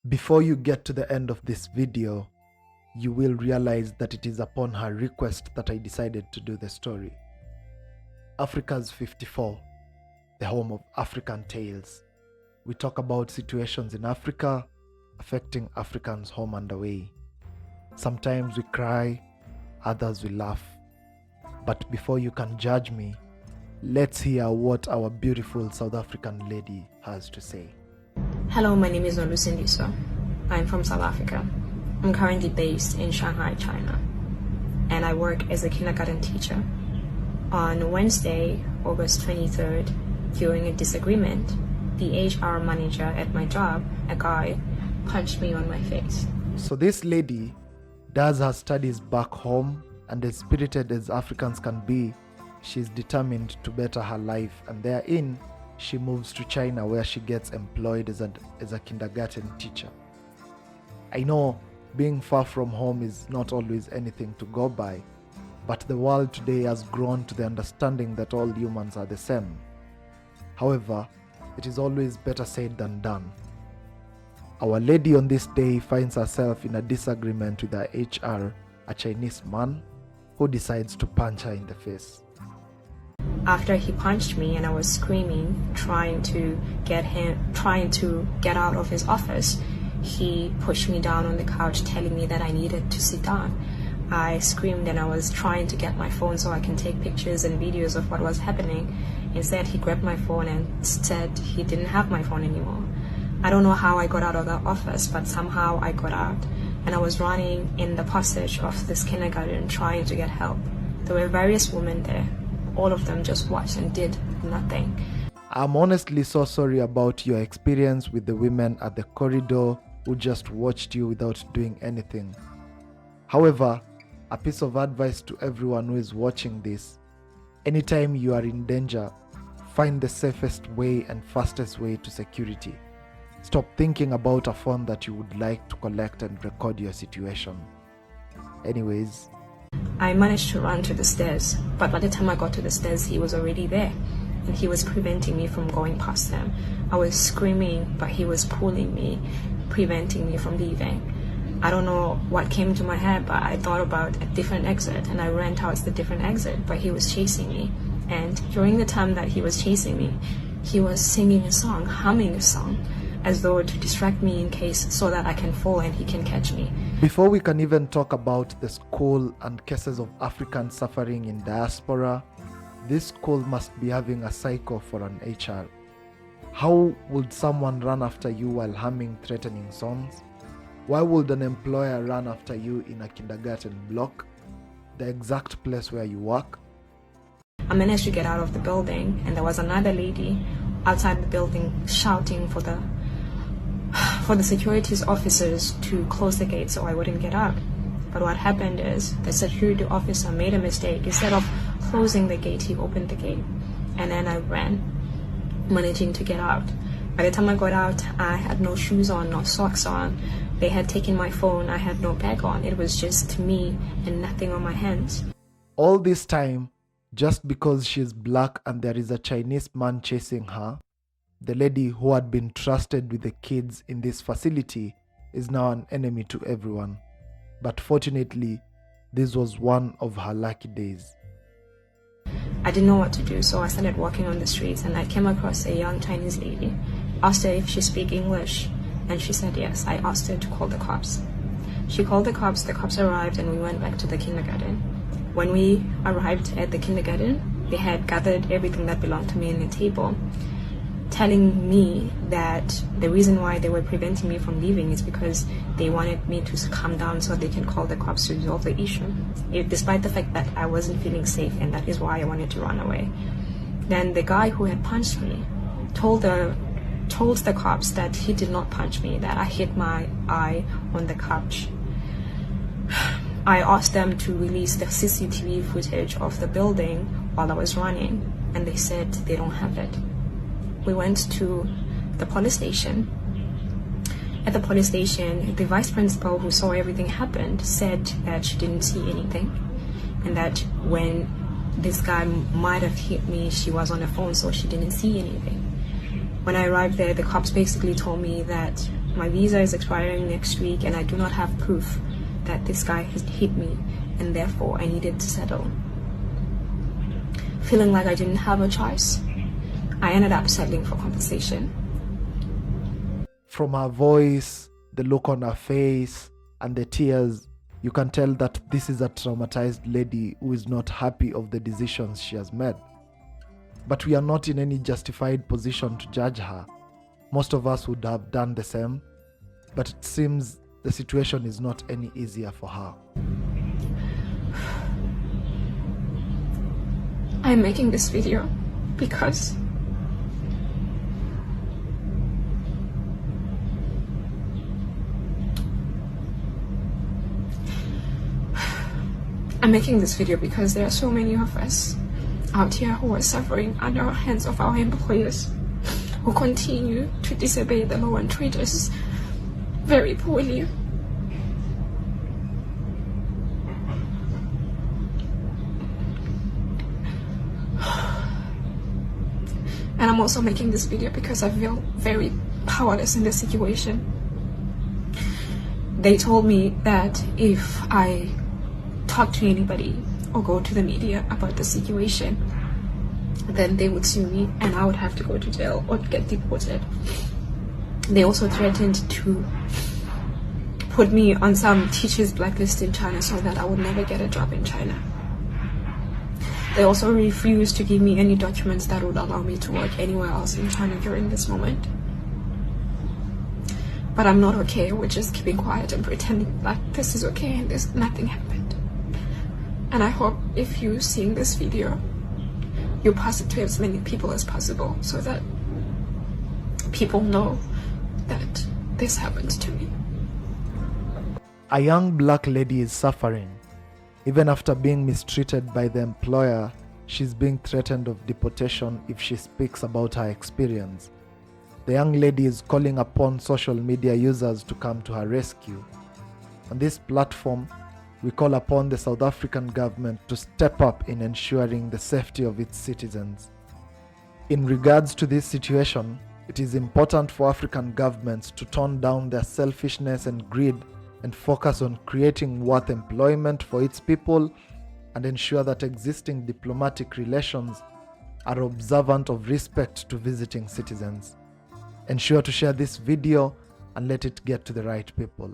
Before you get to the end of this video, you will realize that it is upon her request that I decided to do the story. Africa's 54, the home of African tales. We talk about situations in Africa affecting Africans home and away. Sometimes we cry, others we laugh. But before you can judge me, let's hear what our beautiful South African lady has to say. Hello, my name is Olusindiso. I'm from South Africa. I'm currently based in Shanghai, China, and I work as a kindergarten teacher. On Wednesday, August 23rd, during a disagreement, the HR manager at my job, a guy, punched me on my face. So this lady does her studies back home, and as spirited as Africans can be, she's determined to better her life, and therein she moves to China, where she gets employed as a kindergarten teacher. I know being far from home is not always anything to go by, but the world today has grown to the understanding that all humans are the same. However, it is always better said than done. Our lady on this day finds herself in a disagreement with her HR, a Chinese man, who decides to punch her in the face. After he punched me and I was screaming, trying to get out of his office, he pushed me down on the couch, telling me that I needed to sit down. I screamed and I was trying to get my phone so I can take pictures and videos of what was happening. Instead, he grabbed my phone and said he didn't have my phone anymore. I don't know how I got out of the office, but somehow I got out. And I was running in the passage of this kindergarten trying to get help. There were various women there. All of them just watched and did nothing. I'm honestly so sorry about your experience with the women at the corridor who just watched you without doing anything. However, a piece of advice to everyone who is watching this: anytime you are in danger, find the safest way and fastest way to security. Stop thinking about a phone that you would like to collect and record your situation. Anyways, I managed to run to the stairs, but by the time I got to the stairs, he was already there, and he was preventing me from going past them. I was screaming, but he was pulling me, preventing me from leaving. I don't know what came to my head, but I thought about a different exit, and I ran towards the different exit, but he was chasing me. And during the time that he was chasing me, he was singing a song, humming a song, as though to distract me in case so that I can fall and he can catch me. Before we can even talk about the school and cases of Africans suffering in diaspora, this school must be having a psycho for an HR. How would someone run after you while humming threatening songs? Why would an employer run after you in a kindergarten block, the exact place where you work? I managed to get out of the building, and there was another lady outside the building shouting for the security officers to close the gate so I wouldn't get out. But what happened is the security officer made a mistake. Instead of closing the gate, he opened the gate, and then I ran, managing to get out. By the time I got out, I had no shoes on, no socks on. They had taken my phone. I had no bag on. It was just me and nothing on my hands. All this time, just because she's black and there is a Chinese man chasing her, the lady who had been trusted with the kids in this facility is now an enemy to everyone. But fortunately, this was one of her lucky days. I didn't know what to do, so I started walking on the streets, and I came across a young Chinese lady. Asked her if she speaks English, and she said yes. I asked her to call the cops. She called the cops arrived, and we went back to the kindergarten. When we arrived at the kindergarten, they had gathered everything that belonged to me in a table, telling me that the reason why they were preventing me from leaving is because they wanted me to calm down so they can call the cops to resolve the issue, despite the fact that I wasn't feeling safe, and that is why I wanted to run away. Then the guy who had punched me told the cops that he did not punch me, that I hit my eye on the couch. I asked them to release the CCTV footage of the building while I was running, and they said they don't have it. We went to the police station. At the police station, the vice principal who saw everything happen said that she didn't see anything, and that when this guy might have hit me, she was on the phone, so she didn't see anything. When I arrived there, the cops basically told me that My visa is expiring next week and I do not have proof that this guy has hit me, and therefore I needed to settle. Feeling like I didn't have a choice, I ended up settling for compensation. From her voice, the look on her face, and the tears, you can tell that this is a traumatized lady who is not happy of the decisions she has made. But we are not in any justified position to judge her. Most of us would have done the same, but it seems the situation is not any easier for her. I'm making this video because there are so many of us out here who are suffering under the hands of our employers, who continue to disobey the law and treat us very poorly. And I'm also making this video because I feel very powerless in this situation. They told me that if I talk to anybody or go to the media about the situation, then they would sue me and I would have to go to jail or get deported. They also threatened to put me on some teachers' blacklist in China so that I would never get a job in China. They also refused to give me any documents that would allow me to work anywhere else in China during this moment. But I'm not okay with just keeping quiet and pretending like this is okay and nothing happened. And I hope if you're seeing this video, you pass it to as many people as possible so that people know that this happened to me. A young black lady is suffering. Even after being mistreated by the employer, she's being threatened of deportation if she speaks about her experience. The young lady is calling upon social media users to come to her rescue. On this platform, we call upon the South African government to step up in ensuring the safety of its citizens. In regards to this situation, it is important for African governments to tone down their selfishness and greed and focus on creating worth employment for its people and ensure that existing diplomatic relations are observant of respect to visiting citizens. Ensure to share this video and let it get to the right people.